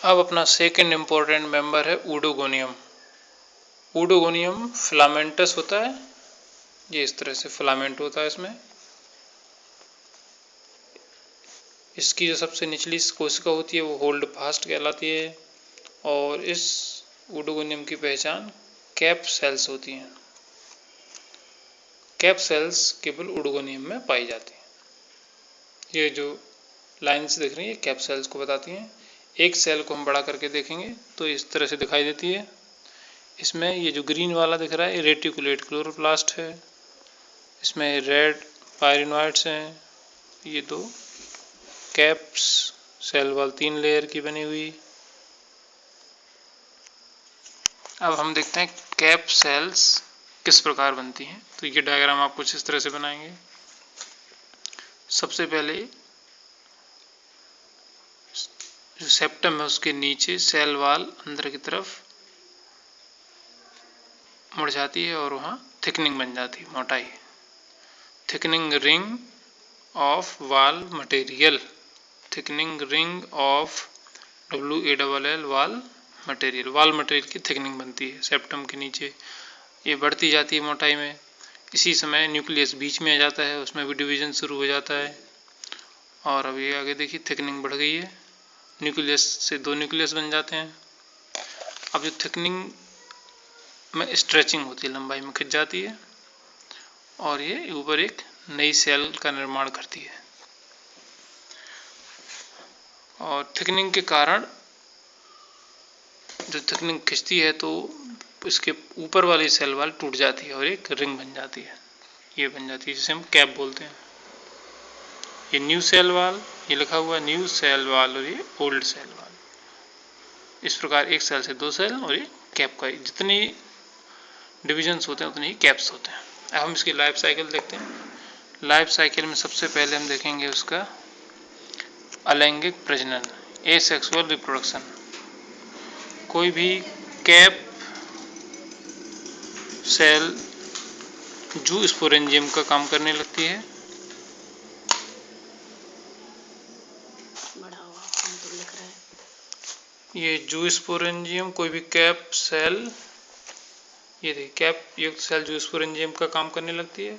अब अपना second important member है ऊडोगोनियम। ऊडोगोनियम फिलामेंटस होता है, ये इस तरह से फिलामेंट होता है इसमें। इसकी जो सबसे निचली कोशिका होती है वो होल्ड फास्ट कहलाती है और इस ऊडोगोनियम की पहचान कैप सेल्स होती हैं। कैप सेल्स केवल ऊडोगोनियम में पाई जाती हैं। ये जो लाइंस दिख रही है कैप सेल्स को बताती हैं। एक सेल को हम बड़ा करके देखेंगे तो इस तरह से दिखाई देती है। इसमें ये जो ग्रीन वाला दिख रहा है रेटिकुलेट क्लोरोप्लास्ट है, इसमें रेड पायरिनोइड्स हैं। ये दो कैप्स सेल वाल 3 लेयर की बनी हुई। अब हम देखते हैं कैप सेल्स किस प्रकार बनती हैं। तो ये डायग्राम आप कुछ इस तरह से बनाएंगे। सबसे पहले जो सेप्टम है उसके नीचे सेल वाल अंदर की तरफ मुड़ जाती है और वहाँ थिकनिंग बन जाती है, मोटाई। थिकनिंग रिंग ऑफ वाल material, thickening ring of WALL वाल मटेरियल। वाल मटेरियल की थिकनिंग बनती है सेप्टम के नीचे। ये बढ़ती जाती है मोटाई में। इसी समय न्यूक्लियस बीच में आ जाता है, उसमें भी डिवीजन शुरू हो जाता है। और अब ये आगे देखिए थिकनिंग बढ़ गई है, न्यूक्लियस से 2 न्यूक्लियस बन जाते हैं। अब जो थिकनिंग में स्ट्रेचिंग होती है, लंबाई में खिंच जाती है और ये ऊपर एक नई सेल का निर्माण करती है। और थिकनिंग के कारण जो थिकनिंग खिंचती है तो इसके ऊपर वाली सेल वाल टूट जाती है और एक रिंग बन जाती है, ये बन जाती है जिसे हम कैप बोलते हैं। ये न्यू सेल वाल, ये लिखा हुआ है न्यू सेल वाल और ये ओल्ड सेल वाल। इस प्रकार एक सेल से 2 सेल और ये कैप का जितनी डिविजन्स होते हैं उतने ही कैप्स होते हैं। अब हम इसकी लाइफ साइकिल देखते हैं। लाइफ साइकिल में सबसे पहले हम देखेंगे उसका अलैंगिक प्रजनन, एसेक्सुअल रिप्रोडक्शन। कोई भी कैप सेल जू स्पोरेंजियम का काम करने लगती है। ये जू स्पोरेंजियम कोई भी कैप सेल, ये देखिए कैप युक्त सेल जू स्पोरेंजियम का काम करने लगती है।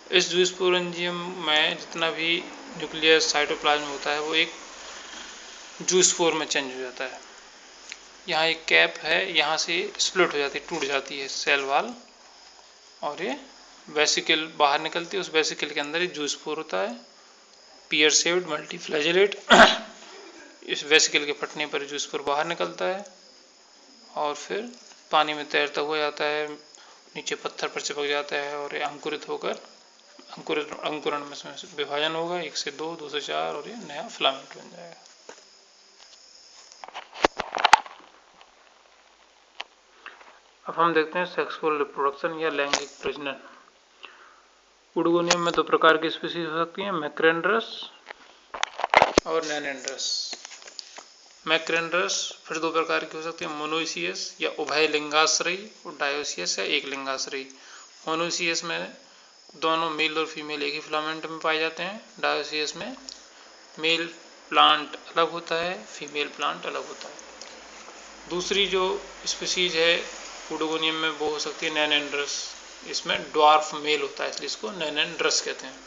इस जू स्पोरेंजियम में जितना भी न्यूक्लियस साइटोप्लाज्म होता है वो एक जू स्पोर में चेंज हो जाता है। यहाँ एक कैप है, यहाँ से स्प्लिट हो जाती है, टूट जाती है सेल वाल और ये वेसिकल बाहर निकलती है। उस वेसिकल के अंदर एक जू स्पोर होता है, पियर शेप्ड मल्टीफ्लैजेलेट। इस वेसिकल के फटने पर जू स्पोर बाहर निकलता है और फिर पानी में तैरता हुआ जाता है, नीचे पत्थर पर चिपक जाता है और ये अंकुरित होकर अंकुरण में विभाजन होगा, 1 से 2, 2 से 4 और ये नया फिलामेंट बन जाएगा। अब हम देखते हैं सेक्सुअल रिप्रोडक्शन या लैंगिक प्रजनन। ऊडोगोनियम में 2 प्रकार की स्पीशीज हो सकती हैं, मैक्रेंड्रस और नैनेंड्रस। मैक्रेंड्रस फिर 2 प्रकार की हो सकती है, मोनोइसियस या उभय लिंगाश्रयी और डायोसियस या एक लिंगाश्रयी। मोनोइसियस में दोनों मेल और फीमेल एक ही फिलामेंट में पाए जाते हैं। डायोसियस में मेल प्लांट अलग होता है, फीमेल प्लांट अलग होता है। दूसरी जो स्पीशीज है ऊडोगोनियम में वो हो सकती है नैनेंड्रस। इसमें ड्वार्फ मेल होता है इसलिए इसको नैनेंड्रस कहते हैं।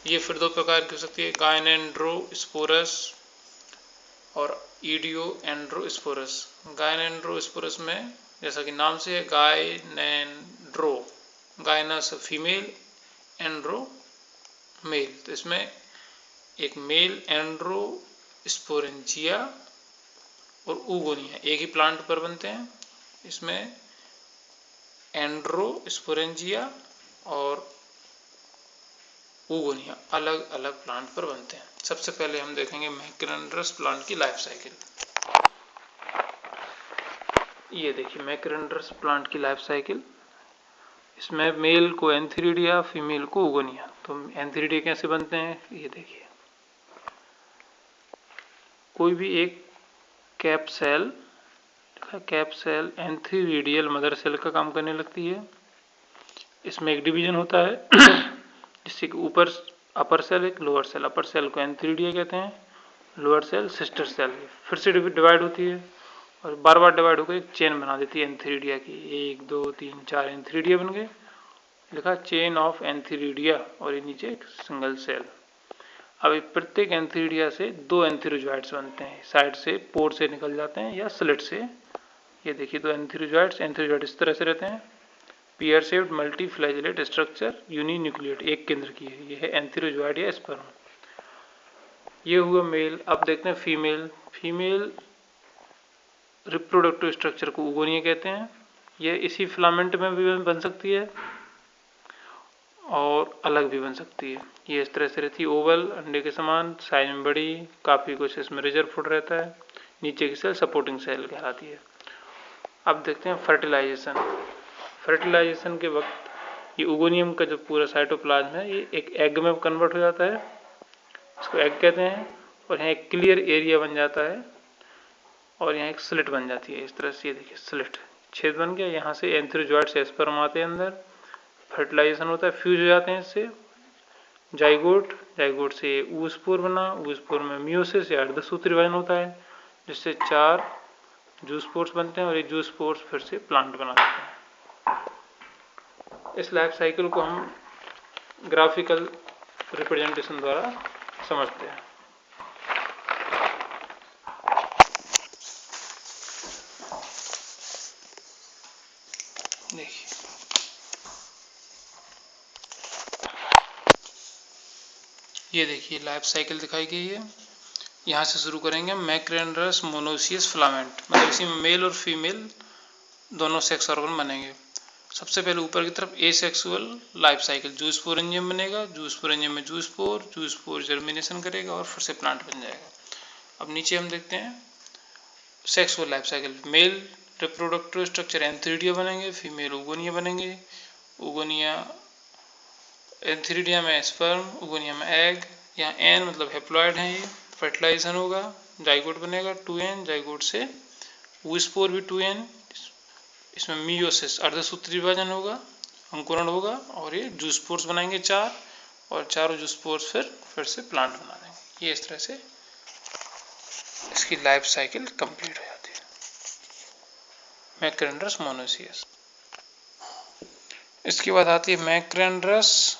ये फिर 2 प्रकार की हो सकती है, गायनेंड्रोस्पोरस और ईडियोएंड्रोस्पोरस। गायनेंड्रोस्पोरस में जैसा कि नाम से है गायनेंड्रो, गायनस फीमेल, एंड्रो मेल, तो इसमें एक मेल एंड्रोस्पोरेंजिया और ऊगोनिया एक ही प्लांट पर बनते हैं। इसमें एंड्रोस्पोरेंजिया और ऊगोनिया अलग अलग प्लांट पर बनते हैं। सबसे पहले हम देखेंगे मैक्रेंड्रस प्लांट की लाइफ साइकिल। ये देखिए मैक्रेंड्रस प्लांट की लाइफ साइकिल। इसमें मेल को एंथीरिडिया, फीमेल को ऊगोनिया। तो एंथीरिडिया कैसे बनते हैं ये देखिए। कोई भी एक कैप सेल एंथीरिडियल मदर सेल का काम करने लगती है। इसमें एक डिवीजन होता है जिससे कि ऊपर अपर सेल एक लोअर सेल। अपर सेल को एंथीरिडिया कहते हैं, लोअर सेल सिस्टर सेल, फिर से डिवाइड होती है और बार बार डिवाइड होकर एक चेन बना देती है एंथीरिडिया की। 1 2 3 4 एंथीरिडिया बन गए, लिखा चेन ऑफ एंथीरिडिया, और ये नीचे एक सिंगल सेल। अब प्रत्येक एंथीरिडिया से 2 एंथीरोजॉइड्स बनते हैं, साइड से पोर से निकल जाते हैं या स्लिट से। ये देखिए 2 एंथीरोजॉइड इस तरह से रहते हैं, pear shaped multi flagellate structure uninucleate, एक केंद्र की है। ये है एंथीरोजॉइड या स्पर्म। ये हुआ मेल। अब देखते हैं फीमेल। फीमेल रिप्रोडक्टिव स्ट्रक्चर को ओगोनिया कहते हैं। यह इसी फिलामेंट में भी बन सकती है और अलग भी बन सकती है। ये इस तरह से रहती है, ओवल अंडे के समान, साइज में बड़ी, काफ़ी कुछ इसमें रिजर्व फूड रहता है। नीचे की सेल सपोर्टिंग सेल कहलाती है। अब देखते हैं फर्टिलाइजेशन। फर्टिलाइजेशन के वक्त ये ओगोनियम का जो पूरा साइटोप्लाज्म है ये एक एग में कन्वर्ट हो जाता है, इसको एग कहते हैं। और यहाँ एक क्लियर एरिया बन जाता है और यहाँ एक स्लिट बन जाती है इस तरह से। ये देखिए स्लिट, छेद बन गया। यहाँ से एंथीरोजॉइड से स्पर्म आते हैं अंदर, फर्टिलाइजेशन होता है, फ्यूज हो जाते हैं इससे। जाइगोट, जाइगोट से ऊस्पोर बना, ऊस्पोर में मियोसिस या अर्धसूत्री विभाजन होता है, जिससे 4 जूस्पोर्स बनते हैं और ये जूस्पोर्स फिर से प्लांट बना देते हैं। इस लाइफ साइकिल को हम ग्राफिकल रिप्रेजेंटेशन द्वारा समझते हैं। देखिए ये देखिए लाइफ साइकिल दिखाई गई है। यहाँ से शुरू करेंगे मैक्रेनरस मोनोसियस फिलामेंट, मतलब इसी में मेल और फीमेल दोनों सेक्स ऑर्गन बनेंगे। सबसे पहले ऊपर की तरफ एसेक्सुअल लाइफ साइकिल, जूस्पोरेंजियम बनेगा, जूस्पोरेंजियम में जूस्पोर जर्मिनेशन करेगा और फिर से प्लांट बन जाएगा। अब नीचे हम देखते हैं sexual life cycle. Male reproductive structure antheridia बनेंगे, फीमेल ओगोनिया बनेंगे। ओगोनिया एंथीरिडिया में स्पर्म, ओगोनिया में एग। यहाँ एन मतलब हेप्लॉइड है। ये फर्टिलाइजेशन होगा, जाइगोट बनेगा 2n, जाइगोट से वूस्पोर भी 2n, इसमें मियोसिस अर्धसूत्री विभाजन होगा, अंकुरण होगा और ये जूस्पोर्स बनाएंगे 4, और चारों जूस्पोर्स फिर से प्लांट बना देंगे। ये इस तरह से इसकी लाइफ साइकिल कंप्लीट हो जाती है। मैक्रेनरस मोनोसियस। इसके बाद आती है मैक्रेनरस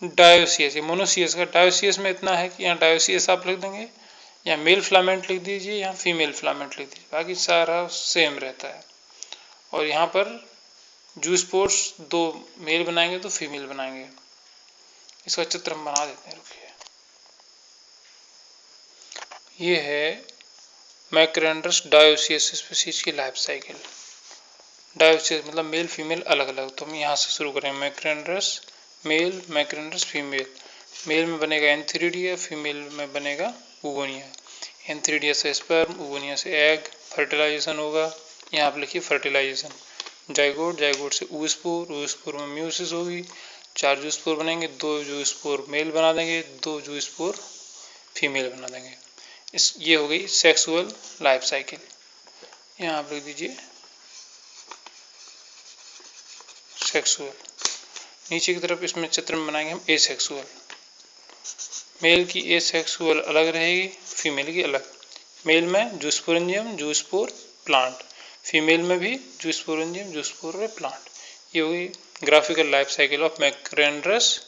डायोसियस। ये मोनोसियस का, डायोसियस में इतना है कि यहाँ डायोसियस आप लिख देंगे, यहाँ मेल फिलामेंट लिख दीजिए, यहाँ फीमेल फिलामेंट लिख दीजिए, बाकी सारा सेम रहता है। और यहाँ पर जूस्पोर्स 2 मेल बनाएंगे तो फीमेल बनाएंगे। इसका चित्र हम बना देते हैं, रुकिए। ये है मैक्रेनरस डायोसियस स्पीशीज की लाइफ साइकिल। डायोसियस मतलब मेल फीमेल अलग अलग। तो हम यहाँ से शुरू करें, मैक्रेनरस मेल, मैक्रेनरस फीमेल। मेल में बनेगा एंथीरिडिया, फीमेल में बनेगा ओगोनिया। एंथीरिडिया से स्पर्म, ओगोनिया से एग, फर्टिलाइजेशन होगा। यहाँ आप लिखिए फर्टिलाइजेशन। जाइगोट, जाइगोट से ऊस्पोर, ऊस्पोर में म्यूसिस होगी, 4 जूस्पोर बनेंगे, 2 जूस्पोर मेल बना देंगे, 2 जूस्पोर फीमेल बना देंगे। ये हो गई सेक्सुअल लाइफ साइकिल। यहाँ आप लिख दीजिए सेक्सुअल। नीचे की तरफ इसमें चित्र में बनाएंगे हम एसेक्सुअल। मेल की एसेक्सुअल अलग रहेगी, फीमेल की अलग। मेल में जूस्पोरेंजियम, जूस्पोर, प्लांट। फीमेल में भी जूस्पोरेंजियम, जूस्पोर, प्लांट। ये होगी ग्राफिकल लाइफ साइकिल ऑफ मैक्रेनरस